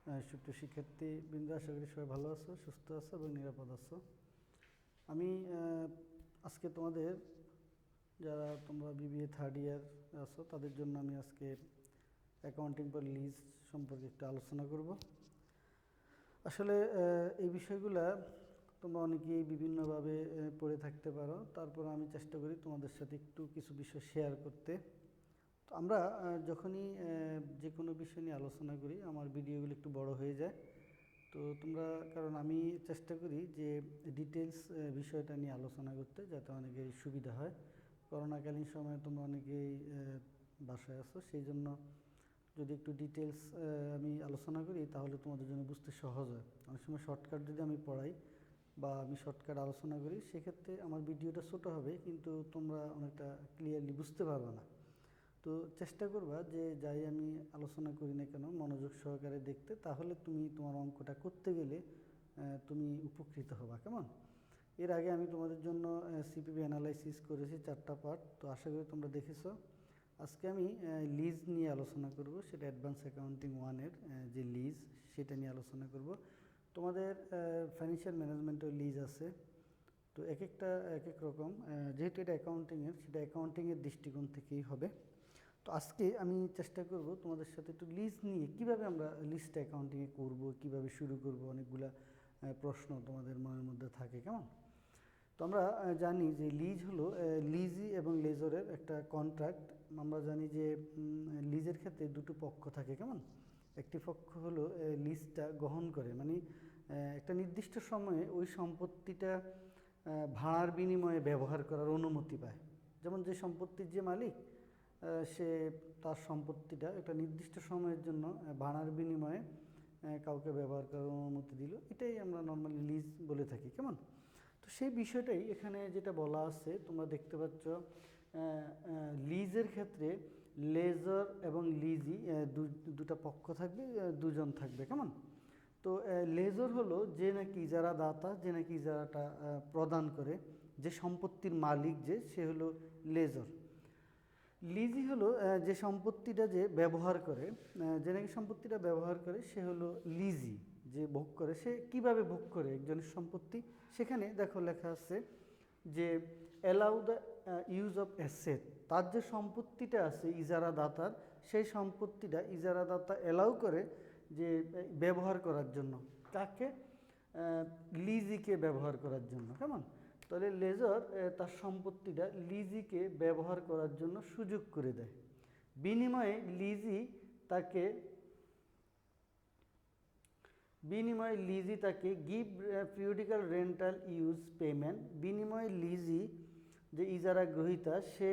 সুপ্রিয় শিক্ষার্থীবৃন্দ, আশা করি সবাই ভালো আছো, সুস্থ আছো এবং নিরাপদ আছো। আমি আজকে তোমাদের যারা তোমরা বিবিএ থার্ড ইয়ার আছো তাদের জন্য আমি আজকে অ্যাকাউন্টিং ফর লিজ সম্পর্কে একটু আলোচনা করব। আসলে এই বিষয়গুলো তোমরা অনেকেই বিভিন্নভাবে পড়ে থাকতে পারো, তারপর আমি চেষ্টা করি তোমাদের সাথে একটু কিছু বিষয় শেয়ার করতে। তো আমরা যখনই যে কোনো বিষয় নিয়ে আলোচনা করি আমার ভিডিওগুলো একটু বড় হয়ে যায়। তো তোমরা, কারণ আমি চেষ্টা করি যে ডিটেলস বিষয়টা নিয়ে আলোচনা করতে, যাতে অনেকেরই সুবিধা হয়। করোনাকালীন সময়ে তোমরা অনেকেই বাসায় আছো, সেই জন্য যদি একটু ডিটেলস আমি আলোচনা করি তাহলে তোমাদের জন্য বুঝতে সহজ হয়। অনেক সময় শর্টকাট যদি আমি পড়াই বা আমি শর্টকাট আলোচনা করি, সেক্ষেত্রে আমার ভিডিওটা ছোটো হবে, কিন্তু তোমরা অনেকটা ক্লিয়ারলি বুঝতে পারবে না। তো চেষ্টা করবা যে যাই আমি আলোচনা করি না কেন মনোযোগ সহকারে দেখতে, তাহলে তুমি তোমার অঙ্কটা করতে গেলে তুমি উপকৃত হবা। কেমন? এর আগে আমি তোমাদের জন্য সিপিবি অ্যানালাইসিস করেছি 4টা পার্ট, তো আশা করি তোমরা দেখেছো। আজকে আমি লিজ নিয়ে আলোচনা করব, সেটা অ্যাডভান্স অ্যাকাউন্টিং 1-এর যে লিজ, সেটা নিয়ে আলোচনা করব। তোমাদের ফাইন্যান্সিয়াল ম্যানেজমেন্টের লিজ আছে, তো এক একটা এক এক রকম, যেহেতু এটা অ্যাকাউন্টিংয়ের, সেটা অ্যাকাউন্টিংয়ের দৃষ্টিকোণ থেকেই হবে। তো আজকে আমি চেষ্টা করব তোমাদের সাথে একটু লিজ নিয়ে কীভাবে আমরা লিজটা অ্যাকাউন্টিংয়ে করব, কীভাবে শুরু করব, অনেকগুলা প্রশ্ন তোমাদের মনের মধ্যে থাকে। কেমন? তো আমরা জানি যে লিজ হলো লিজি এবং লেজরের একটা কন্ট্রাক্ট। আমরা জানি যে লিজের ক্ষেত্রে দুটো পক্ষ থাকে। কেমন? একটি পক্ষ হলো লিজটা গ্রহণ করে, মানে একটা নির্দিষ্ট সময়ে ওই সম্পত্তিটা ভাড়ার বিনিময়ে ব্যবহার করার অনুমতি পায়। যেমন যে সম্পত্তির যে মালিক, সে তার সম্পত্তিটা একটা নির্দিষ্ট সময়ের জন্য ভাড়ার বিনিময়ে কাউকে ব্যবহার করার অনুমতি দিল, এটাই আমরা নর্মালি লিজ বলে থাকি। কেমন? তো সেই বিষয়টাই এখানে যেটা বলা আছে, তোমরা দেখতে পাচ্ছ লিজের ক্ষেত্রে লেজর এবং লিজি দুটা পক্ষ থাকবে, দুজন থাকবে। কেমন? তো লেজর হলো যে নাকি ইজারা দাতা, যে নাকি ইজারাটা প্রদান করে, যে সম্পত্তির মালিক যে, সে হলো লেজর। লিজি হলো যে সম্পত্তিটা যে ব্যবহার করে, যে নাকি সম্পত্তিটা ব্যবহার করে, সে হলো লিজি। যে ভোগ করে, সে কিভাবে ভোগ করে একজনের সম্পত্তি, সেখানে দেখো লেখা আছে যে allow the use of asset. তার যে সম্পত্তিটা আছে ইজারা দাতার, সেই সম্পত্তিটা ইজারা দাতা অ্যালাউ করে যে ব্যবহার করার জন্য। কাকে? লিজিকে ব্যবহার করার জন্য। কেমন? তাহলে লেজর তার সম্পত্তিটা লিজিকে ব্যবহার করার জন্য সুযোগ করে দেয়। বিনিময়ে লিজি তাকে give periodical rental use payment. বিনিময়ে লিজি যে ইজারা গ্রহীতা, সে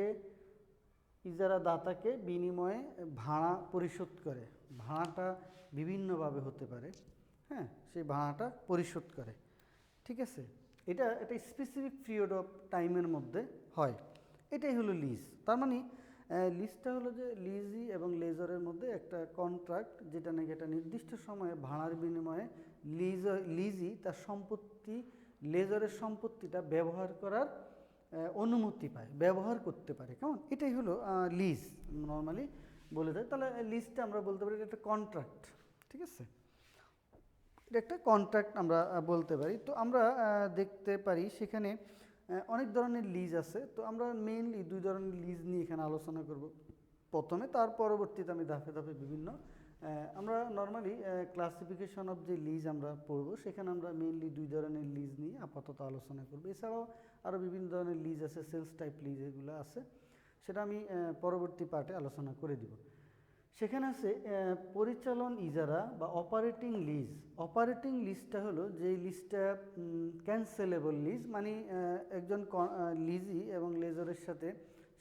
ইজারা দাতাকে বিনিময়ে ভাড়া পরিশোধ করে। ভাড়াটা বিভিন্নভাবে হতে পারে, হ্যাঁ, সেই ভাড়াটা পরিশোধ করে। ঠিক আছে? এটা একটা স্পেসিফিক পিরিয়ড অফ টাইমের মধ্যে হয়। এটাই হলো লিজ। তার মানে লিজটা হলো যে লিজি এবং লেজরের মধ্যে একটা কন্ট্রাক্ট, যেটা নাকি একটা নির্দিষ্ট সময়ে ভাড়ার বিনিময়ে লিজি তার সম্পত্তি, লেজরের সম্পত্তিটা ব্যবহার করার অনুমতি পায়, ব্যবহার করতে পারে। কেমন? এটাই হলো লিজ নর্মালি বলে দেয়। তাহলে লিজটা আমরা বলতে পারি এটা একটা কন্ট্রাক্ট। ঠিক আছে? এটা একটা কন্ট্রাক্ট আমরা বলতে পারি। তো আমরা দেখতে পারি সেখানে অনেক ধরনের লিজ আছে। তো আমরা মেইনলি 2 ধরনের লিজ নিয়ে এখানে আলোচনা করব প্রথমে, তার পরবর্তীতে আমি ধাপে ধাপে বিভিন্ন আমরা নর্মালি ক্লাসিফিকেশন অফ যে লিজ আমরা পড়ব, সেখানে আমরা মেইনলি 2 ধরনের লিজ নিয়ে আপাতত আলোচনা করব। এছাড়াও আরও বিভিন্ন ধরনের লিজ আছে, সেলস টাইপ লিজ এগুলো আছে, সেটা আমি পরবর্তী পার্টে আলোচনা করে দিব। সেখানে আছে পরিচালন ইজারা বা অপারেটিং লিজ। অপারেটিং লিজটা হলো যে লিজটা ক্যান্সেলেবল লিজ, মানে একজন লিজি এবং লেজরের সাথে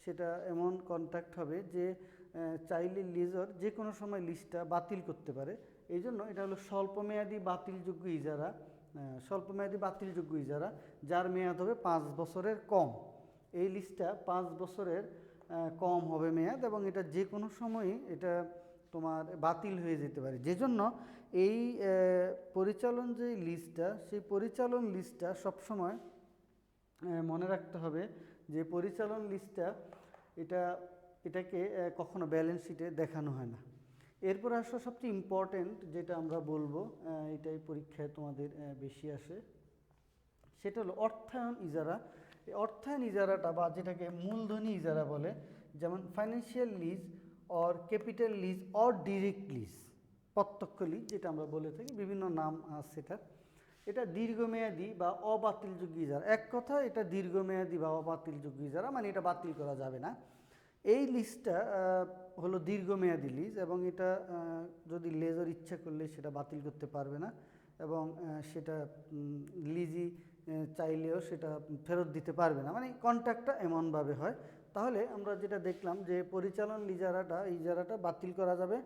সেটা এমন কন্ট্রাক্ট হবে যে চাইলে লেজর যে কোনো সময় লিজটা বাতিল করতে পারে। এই জন্য এটা হলো স্বল্পমেয়াদী বাতিলযোগ্য ইজারা। স্বল্পমেয়াদী বাতিলযোগ্য ইজারা যার মেয়াদ হবে 5 বছরের কম। এই লিজটা 5 বছরের কম হবে মেয়াদ, এবং এটা যে কোনো সময়ই এটা তোমার বাতিল হয়ে যেতে পারে। যে জন্য এই পরিচালন যে লিস্টটা, সেই পরিচালন লিস্টটা সবসময় মনে রাখতে হবে যে পরিচালন লিস্টটা এটাকে কখনো ব্যালেন্স শিটে দেখানো হয় না। এরপর আসলে সবচেয়ে ইম্পর্টেন্ট যেটা আমরা বলবো, এটাই পরীক্ষায় তোমাদের বেশি আসে, সেটা হলো অর্থায়ন ইজারা। এই অর্থায়ন ইজারাটা বা যেটাকে মূলধনী ইজারা বলে, যেমন financial lease or capital lease or direct lease, প্রত্যক্ষ লিজ যেটা আমরা বলে থাকি, বিভিন্ন নাম আছে এটা। এটা দীর্ঘমেয়াদী বা অবাতিলযোগ্য ইজারা। এক কথা, এটা দীর্ঘমেয়াদী বা অবাতিলযোগ্য ইজারা, মানে এটা বাতিল করা যাবে না। এই লিজটা হলো দীর্ঘমেয়াদী লিজ, এবং এটা যদি লেজর ইচ্ছা করলে সেটা বাতিল করতে পারবে না, এবং সেটা লিজি চাইলেও সেটা ফেরত দিতে পারবে না, মানে কন্ট্রাক্টটা এমনভাবে হয়। তাহলে আমরা যেটা দেখলাম যে পরিচালন ইজারাটা বাতিল করা যাবে,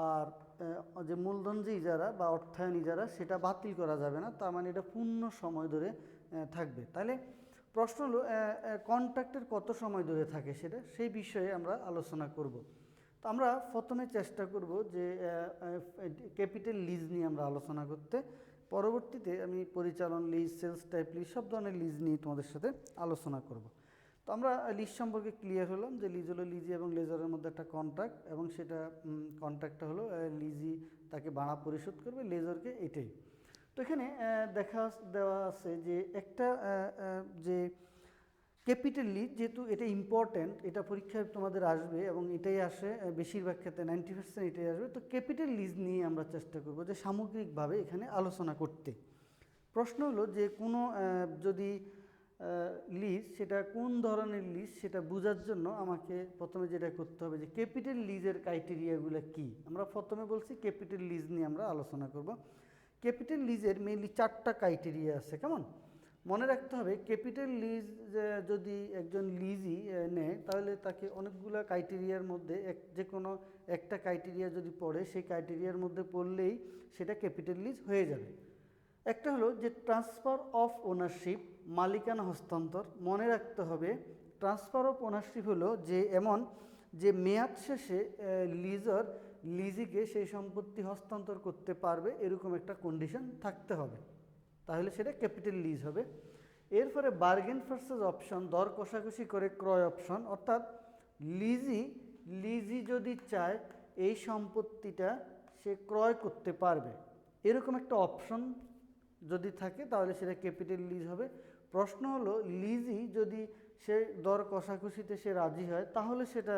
আর যে মূলধন যে ইজারা বা অর্থায়ন ইজারা সেটা বাতিল করা যাবে না, তার মানে এটা পূর্ণ সময় ধরে থাকবে। তাহলে প্রশ্ন হলো কন্ট্রাক্টের কত সময় ধরে থাকে সেটা, সেই বিষয়ে আমরা আলোচনা করব। তো আমরা প্রথমে চেষ্টা করব যে ক্যাপিটাল লিজ নিয়ে আমরা আলোচনা করতে, পরবর্তীতে আমি পরিচালন লিজ, সেলস টাইপ লিজ, সব ধরনের লিজ নিয়ে তোমাদের সাথে আলোচনা করব। তো আমরা লিজ সম্পর্কে ক্লিয়ার হলাম যে লিজ হলো লিজি এবং লেজারের মধ্যে একটা কন্ট্রাক্ট, এবং সেটা কন্ট্রাক্টটা হলো লিজি তাকে ভাড়া পরিশোধ করবে, লেজারকে, এটাই। তো এখানে দেওয়া আছে যে একটা যে ক্যাপিটাল লিজ, যেহেতু এটা ইম্পর্ট্যান্ট, এটা পরীক্ষায় তোমাদের আসবে এবং এটাই আসে বেশিরভাগ ক্ষেত্রে, 90% এটাই আসবে। তো ক্যাপিটাল লিজ নিয়ে আমরা চেষ্টা করব যে সামগ্রিকভাবে এখানে আলোচনা করতে। প্রশ্ন হলো যে কোনো যদি লিজ, সেটা কোন ধরনের লিজ সেটা বোঝার জন্য আমাকে প্রথমে যেটা করতে হবে যে ক্যাপিটাল লিজের ক্রাইটেরিয়াগুলো কি। আমরা প্রথমে বলছি ক্যাপিটাল লিজ নিয়ে আমরা আলোচনা করব। ক্যাপিটাল লিজের মেইনলি 4টা ক্রাইটেরিয়া আছে, কেমন? মনে রাখতে হবে ক্যাপিটাল লিজ যদি একজন লিজই নেয়, তাহলে তাকে অনেকগুলো ক্রাইটেরিয়ার মধ্যে যে কোনো একটা ক্রাইটেরিয়া যদি পড়ে, সেই ক্রাইটেরিয়ার মধ্যে পড়লেই সেটা ক্যাপিটাল লিজ হয়ে যাবে। একটা হলো যে ট্রান্সফার অফ ওনারশিপ, মালিকানা হস্তান্তর। মনে রাখতে হবে ট্রান্সফার অফ ওনারশিপ হলো যে এমন যে মেয়াদ শেষে লিজর লিজিকে সেই সম্পত্তি হস্তান্তর করতে পারবে, এরকম একটা কন্ডিশন থাকতে হবে, তাহলে সেটা ক্যাপিটাল লিজ হবে। এরপরে বার্গেন ভার্সেস অপশন, দর কষাকষি করে ক্রয় অপশন, অর্থাৎ লিজি যদি চায় এই সম্পত্তিটা সে ক্রয় করতে পারবে, এরকম একটা অপশন যদি থাকে তাহলে সেটা ক্যাপিটাল লিজ হবে। প্রশ্ন হলো লিজি যদি সে দর কষাকষিতে সে রাজি হয়, তাহলে সেটা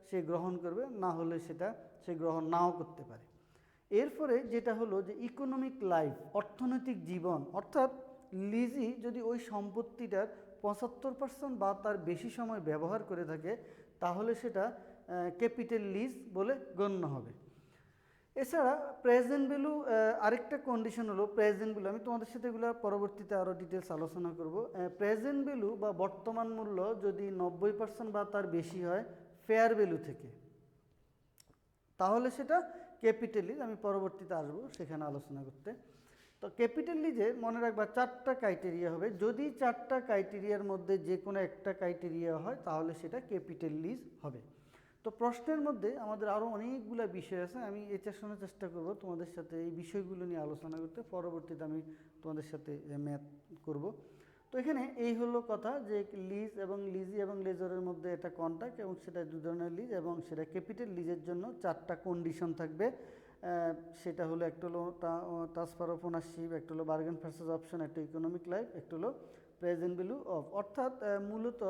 সে গ্রহণ করবে, না হলে সেটা সে গ্রহণ নাও করতে পারে। এরপরে যেটা হলো যে ইকোনমিক লাইফ, অর্থনৈতিক জীবন, অর্থাৎ লিজি যদি ওই সম্পত্তিটার 75% বা তার বেশি সময় ব্যবহার করে থাকে, তাহলে সেটা ক্যাপিটাল লিজ বলে গণ্য হবে। এছাড়া প্রেজেন্ট ভ্যালু, আরেকটা কন্ডিশন হলো প্রেজেন্ট ভ্যালু। আমি তোমাদের সাথে এগুলো পরবর্তীতে আরও ডিটেলস আলোচনা করব। প্রেজেন্ট ভ্যালু বা বর্তমান মূল্য যদি 90% বা তার বেশি হয় ফেয়ার ভ্যালু থেকে, তাহলে সেটা ক্যাপিটাল লিজ। আমি পরবর্তীতে আসবো সেখানে আলোচনা করতে। তো ক্যাপিটাল লিজে মনে রাখবা 4টা ক্রাইটেরিয়া হবে, যদি 4টা ক্রাইটেরিয়ার মধ্যে যে কোনো একটা ক্রাইটেরিয়া হয় তাহলে সেটা ক্যাপিটাল লিজ হবে। তো প্রশ্নের মধ্যে আমাদের আরও অনেকগুলো বিষয় আছে, আমি এটা শোনার চেষ্টা করব তোমাদের সাথে এই বিষয়গুলো নিয়ে আলোচনা করতে, পরবর্তীতে আমি তোমাদের সাথে ম্যাথ করব। তো এখানে এই হলো কথা যে লিজ এবং লিজি এবং লেজারের মধ্যে একটা কন্ট্রাক্ট, এবং সেটা 2 ধরনের লিজ, এবং সেটা ক্যাপিটাল লিজের জন্য 4টা কন্ডিশন থাকবে। সেটা হলো একটা হলো ট্রান্সফার অফ ওনারশিপ, একটা হলো বার্গেন ভার্সেস অপশন, একটা ইকোনমিক লাইফ, একটা হলো প্রেজেন্ট ভ্যালু অফ। অর্থাৎ মূলত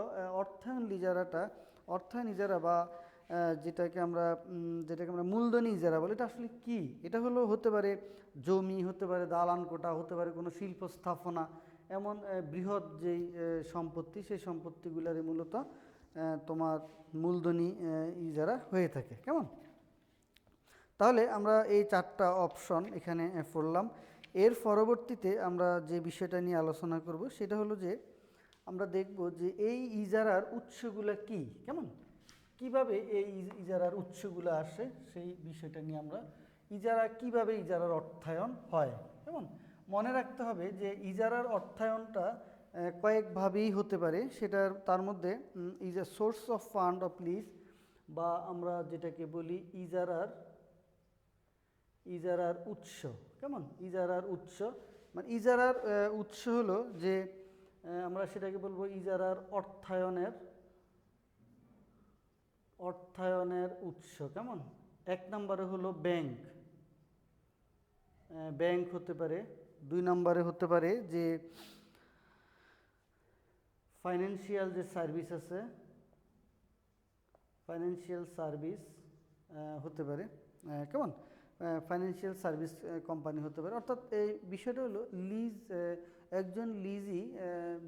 অর্থায়ন ইজারা বা যেটাকে আমরা মূলধনী ইজারা বলি, এটা আসলে কি? এটা হলো হতে পারে জমি, হতে পারে দালান কোঠা, হতে পারে কোনো শিল্প স্থাপনা, এমন বৃহৎ যেই সম্পত্তি, সেই সম্পত্তিগুলারই মূলত তোমার মূলধনী ইজারা হয়ে থাকে, কেমন? তাহলে আমরা এই 4টা অপশন এখানে পড়লাম। এর পরবর্তীতে আমরা যে বিষয়টা নিয়ে আলোচনা করব সেটা হলো যে আমরা দেখব যে এই ইজারার উৎসগুলো কি, কেমন, কিভাবে এই ইজারার উৎসগুলো আসে, সেই বিষয়টা নিয়ে আমরা কিভাবে ইজারার অর্থায়ন হয়, কেমন। মনে রাখতে হবে যে ইজারার অর্থায়নটা কয়েকভাবেই হতে পারে, তার মধ্যে source of fund of lease, বা আমরা যেটাকে বলি ইজারার উৎস, কেমন, ইজারার উৎস। মানে ইজারার উৎস হলো যে আমরা সেটাকে বলবো ইজারার অর্থায়নের উৎস, কেমন, এক নম্বরে হলো ব্যাংক, ব্যাংক হতে পারে। 2 নম্বরে হতে পারে যে ফাইন্যান্সিয়াল যে সার্ভিস আছে, ফাইন্যান্সিয়াল সার্ভিস হতে পারে, কেমন, ফাইন্যান্সিয়াল সার্ভিস কোম্পানি হতে পারে। অর্থাৎ এই বিষয়টা হলো লিজ, একজন লিজই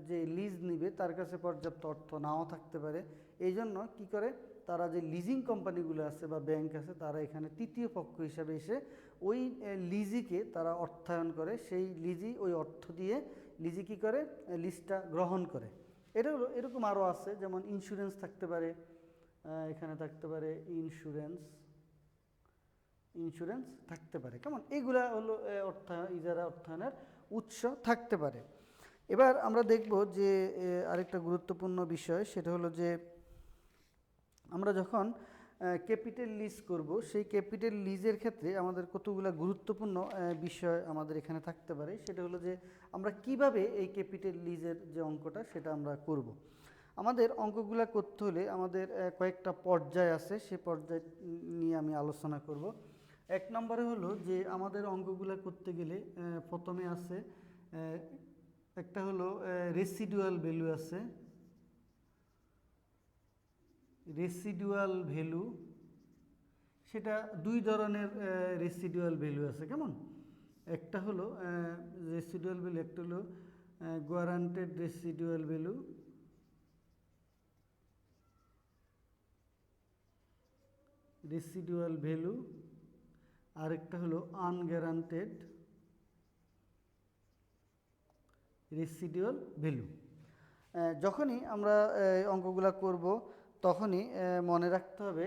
যে লিজ নিবে তার কাছে পর্যাপ্ত অর্থ নাও থাকতে পারে। এই জন্য কী করে, তারা যে লিজিং কোম্পানিগুলো আছে বা ব্যাংক আছে, তারা এখানে তৃতীয় পক্ষ হিসাবে এসে ওই লিজিকে তারা অর্থায়ন করে, সেই লিজি ওই অর্থ দিয়ে লিজি কী করে, লিজটা গ্রহণ করে। এটা হলো, এরকম আরও আছে, যেমন ইন্স্যুরেন্স থাকতে পারে, এখানে থাকতে পারে ইন্স্যুরেন্স থাকতে পারে, কেমন, এইগুলা হলো ইজারা অর্থায়নের উৎস থাকতে পারে। এবার আমরা দেখব যে আরেকটা গুরুত্বপূর্ণ বিষয়, সেটা হলো যে আমরা যখন ক্যাপিটাল লিজ করব, সেই ক্যাপিটাল লিজের ক্ষেত্রে আমাদের কতগুলো গুরুত্বপূর্ণ বিষয় আমাদের এখানে থাকতে পারে। সেটা হলো যে আমরা কিভাবে এই ক্যাপিটাল লিজের যে অঙ্কটা সেটা আমরা করব। আমাদের অঙ্কগুলো করতে হলে আমাদের কয়েকটা পর্যায় আছে, সেই পর্যায় নিয়ে আমি আলোচনা করব। এক নম্বরে হলো যে আমাদের অঙ্কগুলো করতে গেলে প্রথমে আছে একটা হলো রেসিডুয়াল ভ্যালু আছে, রেসিডুয়াল ভ্যালু, সেটা 2 ধরনের রেসিডুয়াল ভ্যালু আছে, কেমন, একটা হলো রেসিডুয়াল ভ্যালু, একটা হলো guaranteed residual value, residual value, আরেকটা হলো আনগ্যারান্টেড রেসিডুয়াল ভ্যালু। যখনই আমরা অঙ্কগুলো করব তখনই মনে রাখতে হবে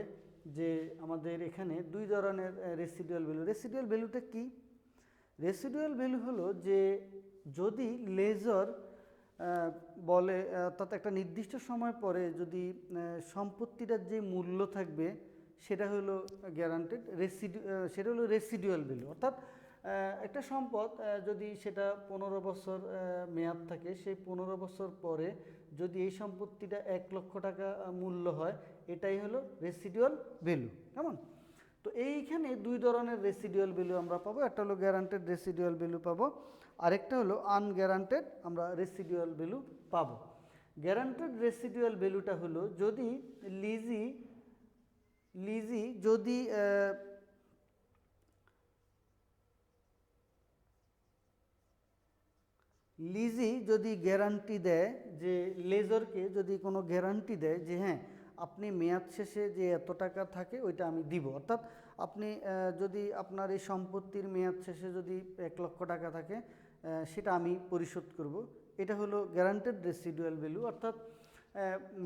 যে আমাদের এখানে 2 ধরনের রেসিডুয়াল ভ্যালু। রেসিডুয়াল ভ্যালুটা কি? রেসিডুয়াল ভ্যালু হলো যে যদি লেজর বলে, অর্থাৎ একটা নির্দিষ্ট সময় পরে যদি সম্পত্তিটার যে মূল্য থাকবে সেটা হলো গ্যারান্টেড সেটা হলো রেসিডুয়াল ভ্যালু। অর্থাৎ একটা সম্পদ যদি সেটা 15 বছর মেয়াদ থাকে, সেই 15 বছর পরে যদি এই সম্পত্তিটা 1 লক্ষ টাকা মূল্য হয়, এটাই হলো রেসিডুয়াল ভ্যালু, কেমন। তো এইখানে 2 ধরনের রেসিডুয়াল ভ্যালু আমরা পাবো, একটা হলো গ্যারান্টেড রেসিডুয়াল ভ্যালু পাবো, আরেকটা হলো আনগ্যারান্টেড আমরা রেসিডুয়াল ভ্যালু পাবো। গ্যারান্টেড রেসিডুয়াল ভ্যালুটা হলো যদি লিজি যদি গ্যারান্টি দেয়, যে লেজরকে যদি কোনো গ্যারান্টি দেয় যে হ্যাঁ আপনি মেয়াদ শেষে যে এত টাকা থাকে ওইটা আমি দিব, অর্থাৎ আপনি যদি আপনার এই সম্পত্তির মেয়াদ শেষে যদি 1 লক্ষ টাকা থাকে সেটা আমি পরিশোধ করব, এটা হলো গ্যারান্টেড রেসিডুয়াল ভ্যালু। অর্থাৎ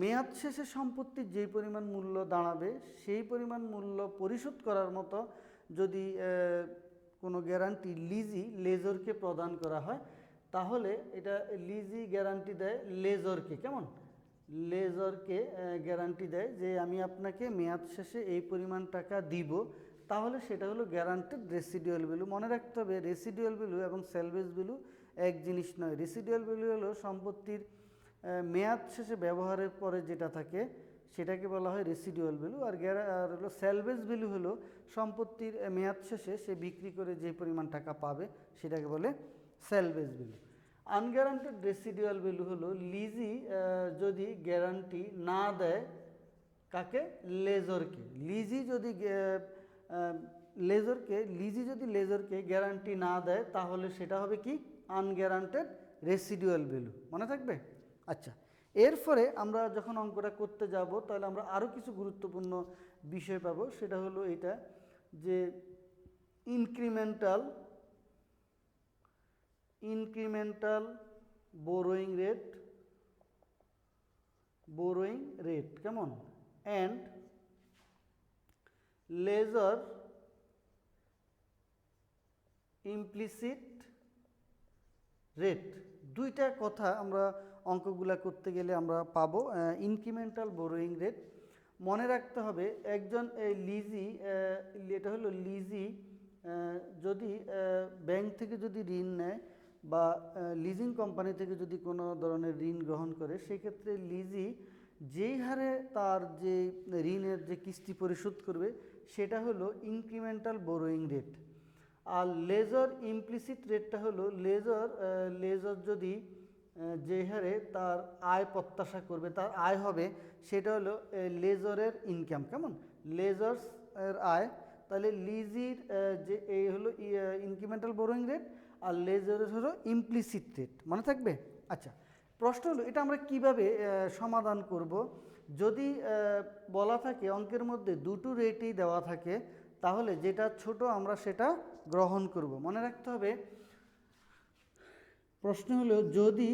মেয়াদ শেষে সম্পত্তির যেই পরিমাণ মূল্য দাঁড়াবে সেই পরিমাণ মূল্য পরিশোধ করার মতো যদি কোনো গ্যারান্টি লেজরকে প্রদান করা হয়, তাহলে এটা লিজি গ্যারান্টি দেয় লেজরকে, কেমন, লেজরকে গ্যারান্টি দেয় যে আমি আপনাকে মেয়াদ শেষে এই পরিমাণ টাকা দিব, তাহলে সেটা হলো গ্যারান্টেড রেসিডুয়াল ভ্যালু। মনে রাখতে হবে রেসিডুয়াল ভ্যালু এবং সেলভেজ ভ্যালু এক জিনিস নয়। রেসিডুয়াল ভ্যালু হলো সম্পত্তির মেয়াদ শেষে ব্যবহারের পরে যেটা থাকে সেটাকে বলা হয় রেসিডুয়াল ভ্যালু, আর হলো সেলভেজ ভ্যালু হলো সম্পত্তির মেয়াদ শেষে সে বিক্রি করে যে পরিমাণ টাকা পাবে সেটাকে বলে সেলভেজ ভ্যালু। আনগ্যারান্টেড রেসিডুয়াল ভ্যালু হলো লিজি যদি গ্যারান্টি না দেয়, কাকে, লেজরকে, লিজি যদি লেজরকে গ্যারান্টি না দেয় তাহলে সেটা হবে কি, আনগ্যারান্টেড রেসিডুয়াল ভ্যালু, মনে থাকবে। আচ্ছা, এরপরে আমরা যখন অঙ্কটা করতে যাব তাহলে আমরা আরও কিছু গুরুত্বপূর্ণ বিষয় পাবো, সেটা হলো এটা যে ইনক্রিমেন্টাল বোরোয়িং রেট, কেমন, অ্যান্ড লেজর ইমপ্লিসিট রেট। 2টা কথা আমরা অঙ্কগুলা করতে গেলে আমরা পাবো। ইনক্রিমেন্টাল বোরোয়িং রেট মনে রাখতে হবে, একজন লিজি, এটা হলো লিজি যদি ব্যাংক থেকে যদি ঋণ নেয় বা লিজিং কোম্পানি থেকে যদি কোনো ধরনের ঋণ গ্রহণ করে, সেক্ষেত্রে লিজি যেই হারে তার যে ঋণের যে কিস্তি পরিশোধ করবে সেটা হলো ইনক্রিমেন্টাল বোরোয়িং রেট। আর লেজার ইমপ্লিসিট রেটটা হলো লেজার যদি যে হারে তার আয় প্রত্যাশা করবে, তার আয় হবে, সেটা হলো লেজারের ইনকাম। কেমন? লেজার্স এর আয়, তাহলে লিজির যে এই হলো ইনক্রিমেন্টাল বোরোয়িং রেট, আর লেজারের হলো ইমপ্লিসিট রেট। মনে থাকবে? আচ্ছা, প্রশ্ন হলো এটা আমরা কিভাবে সমাধান করব। যদি বলা থাকে অঙ্কের মধ্যে দুটো রেটই দেওয়া থাকে, তাহলে যেটা ছোট আমরা সেটা গ্রহণ করব। মনে রাখতে হবে, প্রশ্ন হলো যদি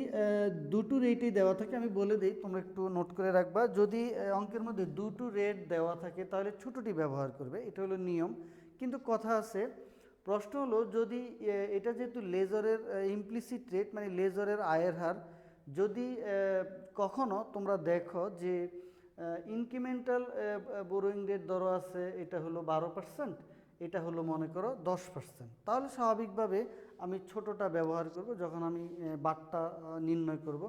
দুটো রেটই দেওয়া থাকে, আমি বলে দিই তোমরা একটু নোট করে রাখবা, যদি অঙ্কের মধ্যে দুটো রেট দেওয়া থাকে তাহলে ছোটোটি ব্যবহার করবে, এটা হলো নিয়ম। কিন্তু কথা আছে, প্রশ্ন হলো যদি এটা যেহেতু লেজারের ইমপ্লিসিট রেট মানে লেজারের আয়ের হার, যদি কখনো তোমরা দেখো যে ইনক্রিমেন্টাল বোরোয়িং রেট ধরো আছে এটা হলো 12%, এটা হলো মনে করো 10%, তাহলে স্বাভাবিকভাবে আমি ছোটোটা ব্যবহার করব যখন আমি বারটা নির্ণয় করব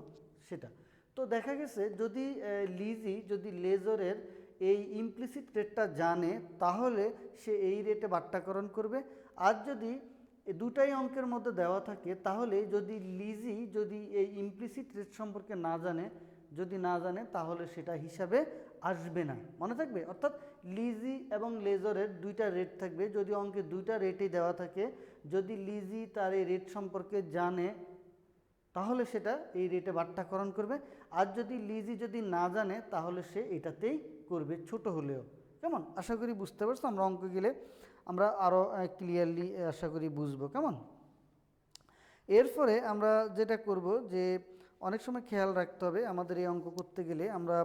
সেটা। তো দেখা গেছে যদি লেজারের এই ইমপ্লিসিট রেটটা জানে, তাহলে সে এই রেটে বাট্টাকরণ করবে। আর যদি দুটাই অঙ্কের মধ্যে দেওয়া থাকে, তাহলে যদি এই ইমপ্লিসিট রেট সম্পর্কে না জানে তাহলে সেটা হিসাবে আসবে না। মনে থাকবে? অর্থাৎ লিজি এবং লেজারের দুইটা রেট থাকবে। যদি অঙ্কে দুইটা রেটই দেওয়া থাকে, যদি লিজি তার এই রেট সম্পর্কে জানে তাহলে সেটা এই রেটে বাট্টাকরণ করবে। আর যদি না জানে তাহলে সে এটাতেই করবে, ছোট হলেও। কেমন? আশা করি বুঝতে পারছো। আমরা অঙ্ক গেলে আমরা আরও ক্লিয়ারলি আশা করি বুঝবো। কেমন? এরপরে আমরা যেটা করব যে অনেক সময় খেয়াল রাখতে হবে আমাদের এই অঙ্ক করতে গেলে, আমরা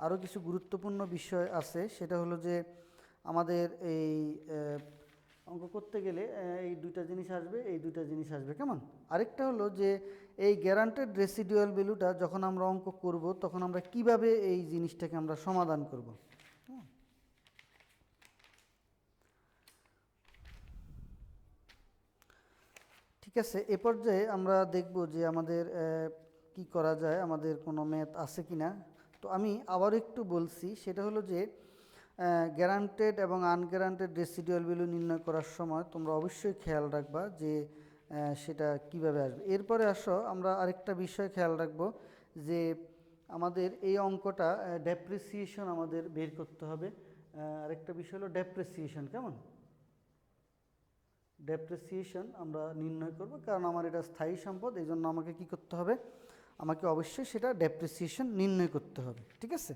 আরও কিছু গুরুত্বপূর্ণ বিষয় আছে, সেটা হলো যে আমাদের এই অঙ্ক করতে গেলে এই দুইটা জিনিস আসবে। কেমন? আরেকটা হলো যে এই গ্যারান্টেড রেসিডুয়াল ভ্যালুটা যখন আমরা অঙ্ক করব তখন আমরা কিভাবে এই জিনিসটাকে আমরা সমাধান করব। ঠিক আছে, এ পর্যায়ে আমরা দেখব যে আমাদের কি করা যায়, আমাদের কোনো ম্যাথ আছে কি না। তো আমি আবার একটু বলছি, সেটা হলো যে গ্যারান্টেড এবং আনগ্যারান্টেড রেসিডুয়াল ভ্যালু নির্ণয় করার সময় তোমরা অবশ্যই খেয়াল রাখবা যে সেটা কিভাবে আসবে। এরপরে আসো আমরা আরেকটা বিষয় খেয়াল রাখব যে আমাদের এই অঙ্কটা ডেপ্রিসিয়েশন আমাদের বের করতে হবে। আরেকটা বিষয় হলো ডেপ্রিসিয়েশন। কেমন? ডেপ্রিসিয়েশন আমরা নির্ণয় করব, কারণ আমার এটা স্থায়ী সম্পদ, এই জন্য আমাকে কি করতে হবে, আমাকে অবশ্যই সেটা ডেপ্রিসিয়েশন নির্ণয় করতে হবে। ঠিক আছে?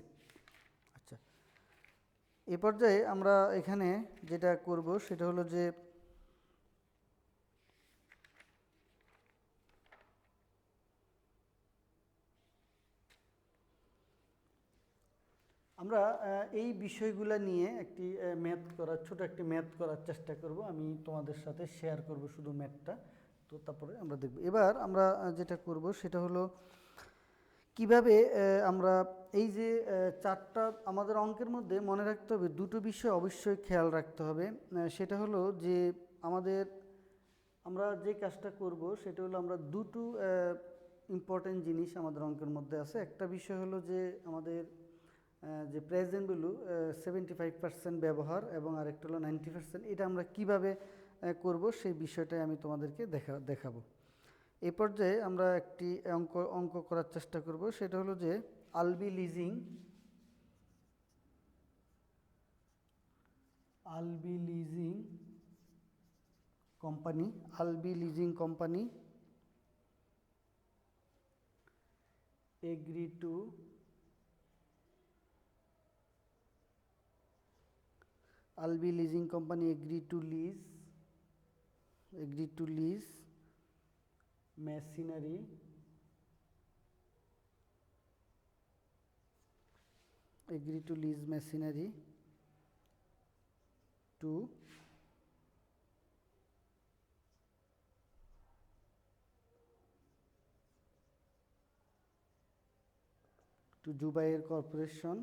আচ্ছা, এ পর্যায়ে আমরা এখানে যেটা করব সেটা হলো যে আমরা এই বিষয়গুলো নিয়ে ছোট একটি ম্যাথ করার চেষ্টা করব। আমি তোমাদের সাথে শেয়ার করব শুধু ম্যাথটা, তো তারপরে আমরা দেখব। এবার আমরা যেটা করব সেটা হলো কিভাবে আমরা এই যে চারটা আমাদের অঙ্কের মধ্যে মনে রাখতে হবে, দুটো বিষয় অবশ্যই খেয়াল রাখতে হবে। সেটা হলো যে আমরা যে কাজটা করব সেটা হলো আমরা দুটো ইম্পর্টেন্ট জিনিস আমাদের অঙ্কের মধ্যে আছে। একটা বিষয় হলো যে আমাদের যে প্রেজেন্ট ভ্যালু 75% ব্যবহার, এবং আরেকটা হলো 90%। এটা আমরা কিভাবে করব সেই বিষয়টাই আমি তোমাদেরকে দেখাবো। এই পর্যায়ে আমরা একটি অঙ্ক করার চেষ্টা করব, সেটা হলো যে Albi leasing company agree to lease machinery to Jubair Corporation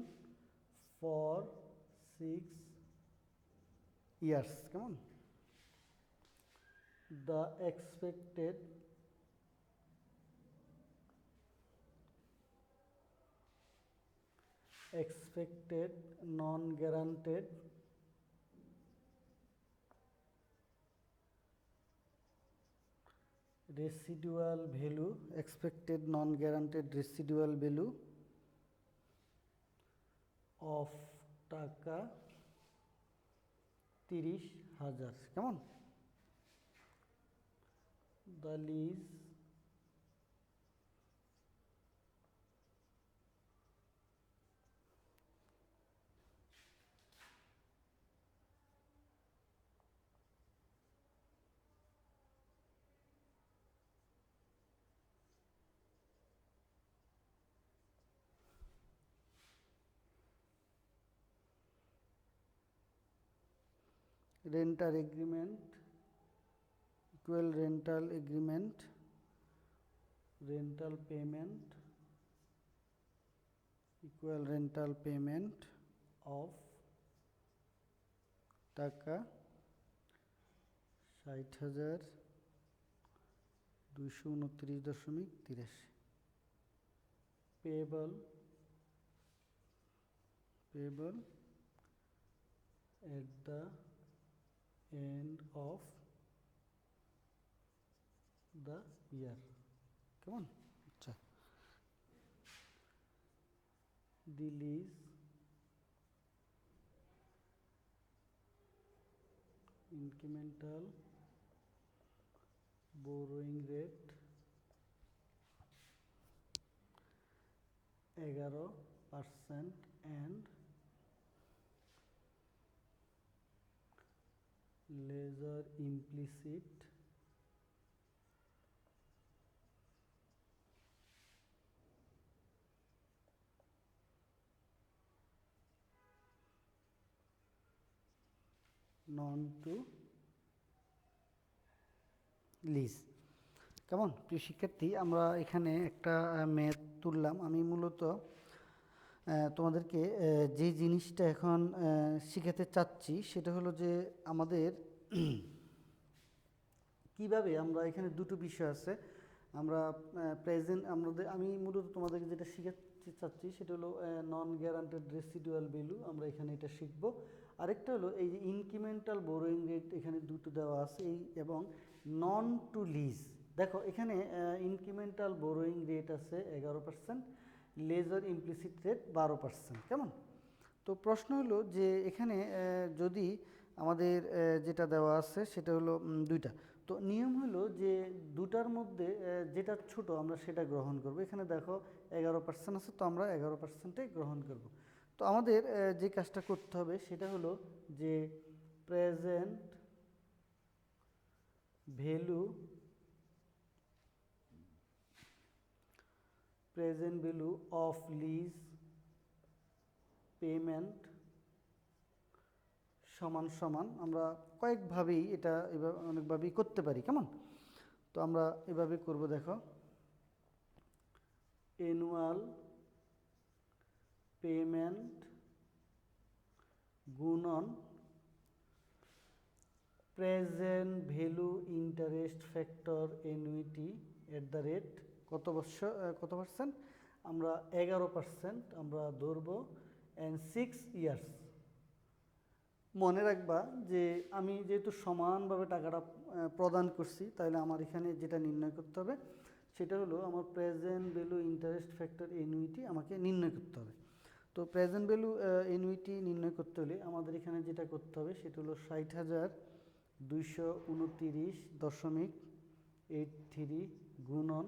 for 6 years. কেমন? The expected non-guaranteed residual value, expected non guaranteed residual value of টাকা 30,000। কেমন? The lease rental agreement, equal rental agreement, rental payment, equal rental payment of টাকা 60,229.83 payable at the end of the year। কেমন? আচ্ছা, the lease incremental borrowing rate 11% and lesser implicit non to lease। কেমন প্রিয় শিক্ষার্থী, আমরা এখানে একটা math তুললাম। আমি মূলত তোমাদেরকে যে জিনিসটা এখন শিখাতে চাচ্ছি সেটা হলো যে আমাদের কিভাবে আমরা এখানে দুটো বিষয় আছে, আমরা প্রেজেন্ট আমি মূলত তোমাদেরকে যেটা শিখাতে চাচ্ছি সেটা হলো নন গ্যারান্টেড রেসিডুয়াল ভ্যালু, আমরা এখানে এটা শিখব। আরেকটা হলো এই যে ইনক্রিমেন্টাল বোরোয়িং রেট, এখানে দুটো দেওয়া আছে এই, এবং নন টু লিজ। দেখো এখানে ইনক্রিমেন্টাল বোরোয়িং রেট আছে 11%, লেজার ইমপ্লিসিট রেট 12%। কেমন? তো প্রশ্ন হলো যে এখানে যদি আমাদের যেটা দেওয়া আছে সেটা হলো দুইটা, তো নিয়ম হলো যে দুটার মধ্যে যেটা ছোট আমরা সেটা গ্রহণ করব। এখানে দেখো 11% আছে, তো আমরা 11%টাই গ্রহণ করব। তো আমাদের যে কাজটা করতে হবে সেটা হলো যে present value of lease payment সমান সমান, আমরা কয়েকভাবেই এটা এভাবে অনেকভাবেই করতে পারি। কেমন? তো আমরা এভাবে করব। দেখো, অ্যানুয়াল পেমেন্ট গুণন present value interest factor annuity at the rate কত পার্সেন্ট? আমরা 11% আমরা ধরবো, অ্যান্ড 6 ইয়ার্স। মনে রাখবা যে আমি যেহেতু সমানভাবে টাকাটা প্রদান করছি, তাহলে আমার এখানে যেটা নির্ণয় করতে হবে সেটা হলো আমার present value interest factor annuity আমাকে নির্ণয় করতে হবে। তো প্রেজেন্ট ভ্যালু অ্যানুইটি নির্ণয় করতে হলে আমাদের এখানে যেটা করতে হবে সেটা হলো 60,229.83 গুণন,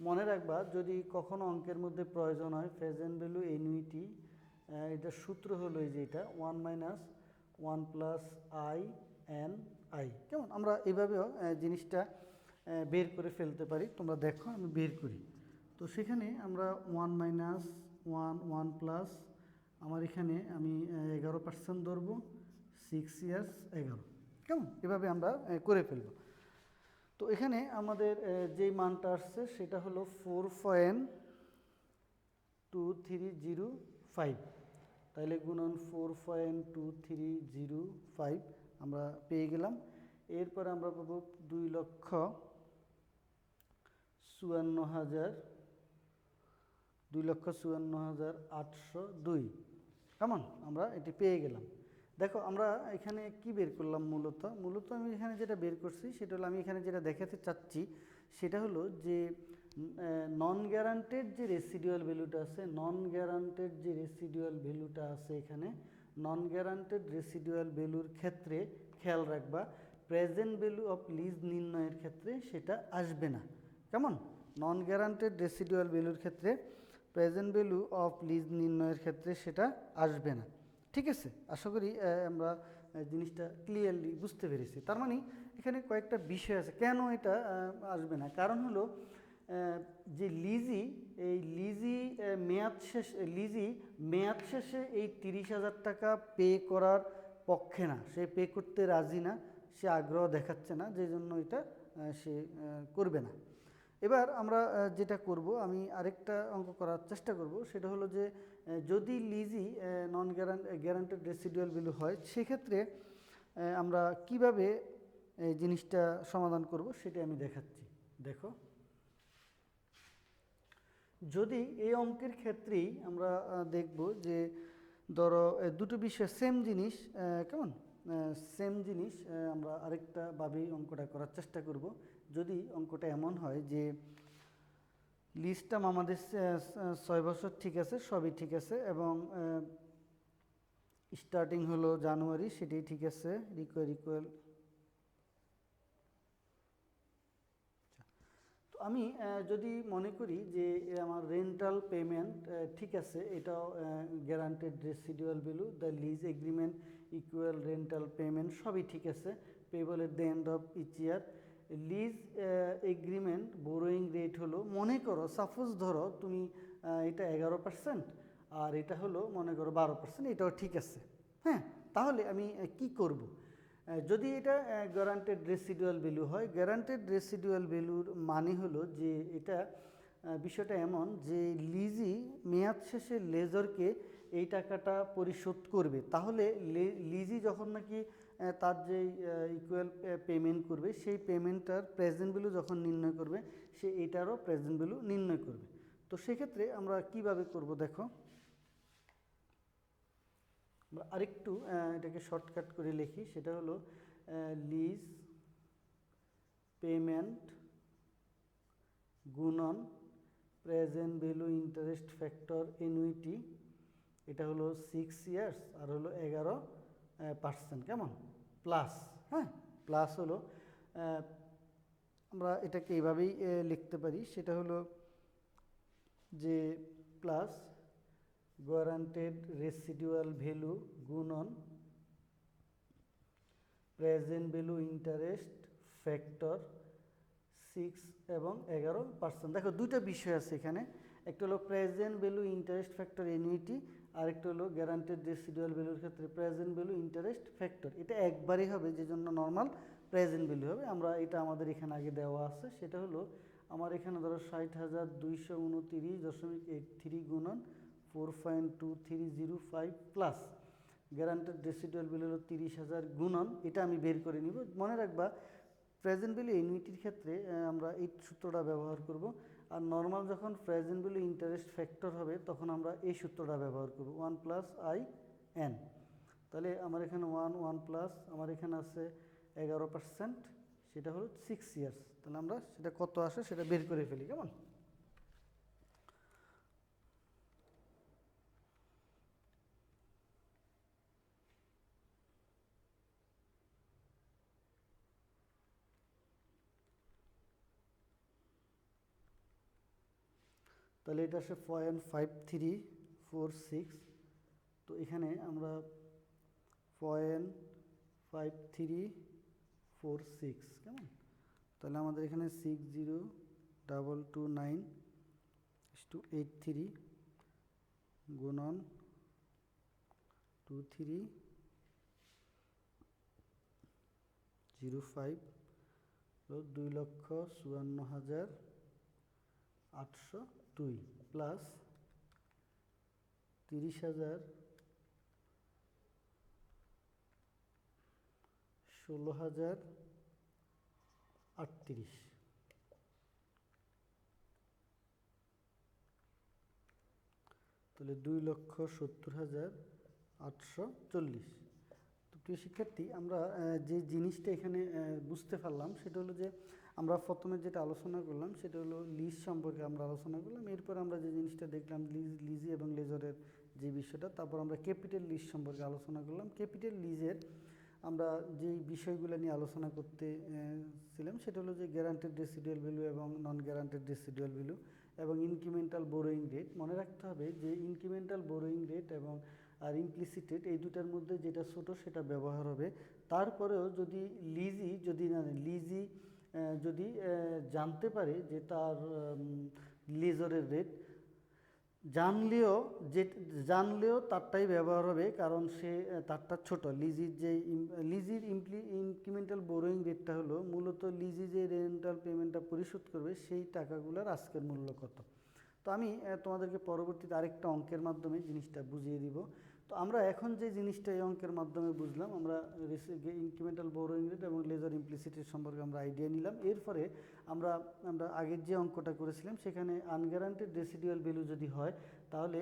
মনে রাখবা যদি কখনো অঙ্কের মধ্যে প্রয়োজন হয় প্রেজেন্ট ভ্যালু অ্যানুইটি, এটার সূত্র হলো এই যে এটা 1 - 1 + i/n/i। কেমন? আমরা এভাবেও জিনিসটা বের করে ফেলতে পারি। তোমরা দেখো আমি বের করি। তো সেখানে আমরা 1 - 1 1 প্লাস, আমার এখানে আমি 11% ধরবো, 6 ইয়ার্স 11। কেমন? এভাবে আমরা করে ফেলব। তো এখানে আমাদের যেই মানটা আসছে সেটা হলো 4.2305। তাহলে গুণন 4.2305 আমরা পেয়ে গেলাম। এরপর আমরা পাবো 2,54,802। কেমন? আমরা এটি পেয়ে গেলাম। দেখো আমরা এখানে কি বের করলাম মূলত আমি এখানে যেটা বের করছি সেটা হলো, আমি এখানে যেটা দেখাতে চাচ্ছি সেটা হলো যে নন গ্যারান্টেড যে রেসিডুয়াল ভ্যালুটা আছে, নন গ্যারান্টেড যে রেসিডুয়াল ভ্যালুটা আছে এখানে, নন গ্যারান্টেড রেসিডুয়াল ভ্যালুর ক্ষেত্রে খেয়াল রাখবা প্রেজেন্ট ভ্যালু অফ লিজ নির্ণয়ের ক্ষেত্রে সেটা আসবে না। কেমন? নন গ্যারান্টেড রেসিডুয়াল ভ্যালুর ক্ষেত্রে প্রেজেন্ট ভ্যালু অফ লিজ নির্ণয়ের ক্ষেত্রে সেটা আসবে না। ঠিক আছে, আশা করি আমরা জিনিসটা ক্লিয়ারলি বুঝতে পেরেছি। তার মানে এখানে কয়েকটা বিষয় আছে কেন এটা আসবে না। কারণ হলো যে লিজি, এই লিজি মেয়াদ শেষে এই 30,000 টাকা পে করার পক্ষে না, সে পে করতে রাজি না, সে আগ্রহ দেখাচ্ছে না, যে জন্য এটা সে করবে না। এবার আমরা যেটা করব, আমি আরেকটা অঙ্ক করার চেষ্টা করব, সেটা হলো যে যদি লিজি নন গ্যারান্টেড রেসিডুয়াল ভ্যালু হয় সেক্ষেত্রে আমরা কিভাবে এই জিনিসটা সমাধান করব সেটা আমি দেখাচ্ছি। দেখো, যদি এই অঙ্কের ক্ষেত্রেই আমরা দেখব যে ধরো দুটো বিষয় সেম জিনিস, কেমন সেম জিনিস, আমরা আরেকটা ভাবেই অঙ্কটা করার চেষ্টা করব। যদি অঙ্কটা এমন হয় যে লিজ টার্ম আমাদের 6 বছর, ঠিক আছে, সবই ঠিক আছে, এবং স্টার্টিং হলো জানুয়ারি, সেটাই ঠিক আছে, ইকুয়াল। তো আমি যদি মনে করি যে আমার রেন্টাল পেমেন্ট ঠিক আছে, এটাও guaranteed residual value, the lease agreement equal rental payment, সবই ঠিক আছে, payable at the end of each year. Lease agreement borrowing rate হলো, মনে করো সাপোজ ধরো তুমি এটা 11% আর এটা হলো মনে করো 12%, এটাও ঠিক আছে। হ্যাঁ, তাহলে আমি কি করব? যদি এটা গ্যারান্টেড রেসিডুয়াল ভ্যালু হয়, গ্যারান্টেড রেসিডুয়াল ভ্যালুর মানে হলো যে এটা বিষয়টা এমন যে লিজি মেয়াদ শেষে লেজরকে এই টাকাটা পরিশোধ করবে। তাহলে লিজি যখন নাকি তার যে ইকুয়াল পেমেন্ট করবে, সেই পেমেন্টটার প্রেজেন্ট ভ্যালু যখন নির্ণয় করবে, সে এটারও প্রেজেন্ট ভ্যালু নির্ণয় করবে। তো সেক্ষেত্রে আমরা কিভাবে করব দেখো, আমরা আরেকটু এটাকে শর্টকাট করে লিখি, সেটা হলো লিজ পেমেন্ট গুণন present value interest factor annuity, এটা হলো 6 ইয়ার্স আর হলো 11%, কেমন, প্লাস, হ্যাঁ, প্লাস হলো আমরা এটাকে এইভাবেই লিখতে পারি, সেটা হলো যে প্লাস গ্যারান্টেড রেসিডুয়াল ভ্যালু গুণন প্রেজেন্ট ভ্যালু ইন্টারেস্ট ফ্যাক্টর 6 এবং 11%। দেখো দুইটা বিষয় আছে এখানে, একটা হলো present value interest factor annuity, আর একটা হলো গ্যারান্টেড রেসিডুয়াল ভ্যালুর ক্ষেত্রে প্রেজেন্ট ভ্যালু ইন্টারেস্ট ফ্যাক্টর। এটা একবারই হবে, যে জন্য নর্মাল প্রেজেন্ট ভ্যালু হবে। আমরা এটা আমাদের এখানে আগে দেওয়া আছে, সেটা হলো আমার এখানে ধরো 60,229.83 গুণন 4.2305 প্লাস গ্যারান্টেড রেসিডুয়াল ভ্যালু হলো 30,000 গুণন, এটা আমি বের করে নিব। মনে রাখবা প্রেজেন্ট ভ্যালু এনুইটির ক্ষেত্রে আমরা এই সূত্রটা ব্যবহার করব, আর নর্মাল যখন প্রেজেন্ট ভ্যালু ইন্টারেস্ট ফ্যাক্টর হবে তখন আমরা এই সূত্রটা ব্যবহার করব, 1 + IN। তাহলে আমার এখানে 1 প্লাস আমার এখানে আছে 11%, সেটা হলো 6 ইয়ার্স। তাহলে আমরা সেটা কত আসে সেটা বের করে ফেলি, কেমন। তাহলে এটা আসে 0.5346। তো এখানে আমরা 0.5346, কেমন। তাহলে আমাদের এখানে 60,229/83 গুণন 2305 হলো 2,54,802 প্লাস 30,000 16,038। তাহলে 2,70,840। প্রিয় শিক্ষার্থী, আমরা যে জিনিসটা এখানে বুঝতে পারলাম সেটা হলো যে আমরা প্রথমে যেটা আলোচনা করলাম সেটা হলো লিজ সম্পর্কে আমরা আলোচনা করলাম। এরপর আমরা যে জিনিসটা দেখলাম লিজি এবং লেজরের যে বিষয়টা, তারপর আমরা ক্যাপিটাল লিজ সম্পর্কে আলোচনা করলাম। ক্যাপিটাল লিজের আমরা যেই বিষয়গুলো নিয়ে আলোচনা করতে ছিলাম সেটা হলো যে গ্যারান্টেড রেসিডুয়াল ভ্যালু এবং নন গ্যারান্টেড রেসিডুয়াল ভ্যালু এবং ইনক্রিমেন্টাল বোরোয়িং রেট। মনে রাখতে হবে যে ইনক্রিমেন্টাল বোরোয়িং রেট এবং আর ইমপ্লিসিট রেট এই দুটার মধ্যে যেটা ছোট সেটা ব্যবহার হবে। তারপরেও যদি লিজি যদি জানতে পারে যে তার লেজরের রেট জানলেও তারটাই ব্যবহার হবে, কারণ সে তারটা ছোট। লিজির ইনক্রিমেন্টাল বোরোয়িং রেটটা হলো মূলত লিজি যে রেন্টাল পেমেন্টটা পরিশোধ করবে সেই টাকাগুলোর আজকের মূল্য কত। তো আমি তোমাদেরকে পরবর্তীতে আরেকটা অঙ্কের মাধ্যমে জিনিসটা বুঝিয়ে দিব। তো আমরা এখন যে জিনিসটা এই অঙ্কের মাধ্যমে বুঝলাম, আমরা ইনক্রিমেন্টাল বোরোয়িং রেট এবং লেজার ইমপ্লিসিট রেট সম্পর্কে আমরা আইডিয়া নিলাম। এরপরে আমরা আগের যে অঙ্কটা করেছিলাম সেখানে আনগ্যারান্টেড রেসিডুয়াল ভ্যালু যদি হয় তাহলে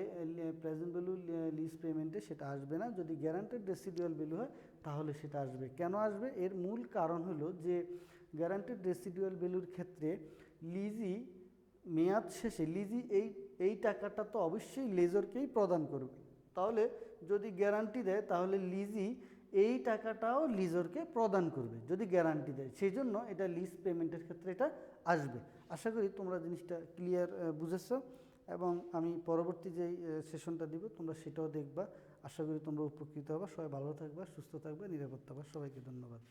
প্রেজেন্ট ভ্যালু লিজ পেমেন্টে সেটা আসবে না। যদি গ্যারান্টেড রেসিডুয়াল ভ্যালু হয় তাহলে সেটা আসবে। কেন আসবে? এর মূল কারণ হলো যে গ্যারান্টেড রেসিডুয়াল ভ্যালুর ক্ষেত্রে লিজি মেয়াদ শেষে লিজি এই টাকাটা তো অবশ্যই লেজরকেই প্রদান করবে। তাহলে যদি গ্যারান্টি দেয় তাহলে লিজি এই টাকাটাও লিজরকে প্রদান করবে যদি গ্যারান্টি দেয়। সেই জন্য এটা লিজ পেমেন্টের ক্ষেত্রে এটা আসবে। আশা করি তোমরা জিনিসটা ক্লিয়ার বুঝেছো, এবং আমি পরবর্তী যেই সেশনটা দিব তোমরা সেটাও দেখবা। আশা করি তোমরা উপকৃত হবে। সবাই ভালো থাকবা, সুস্থ থাকবে, নিরাপদ থাকবা। সবাইকে ধন্যবাদ।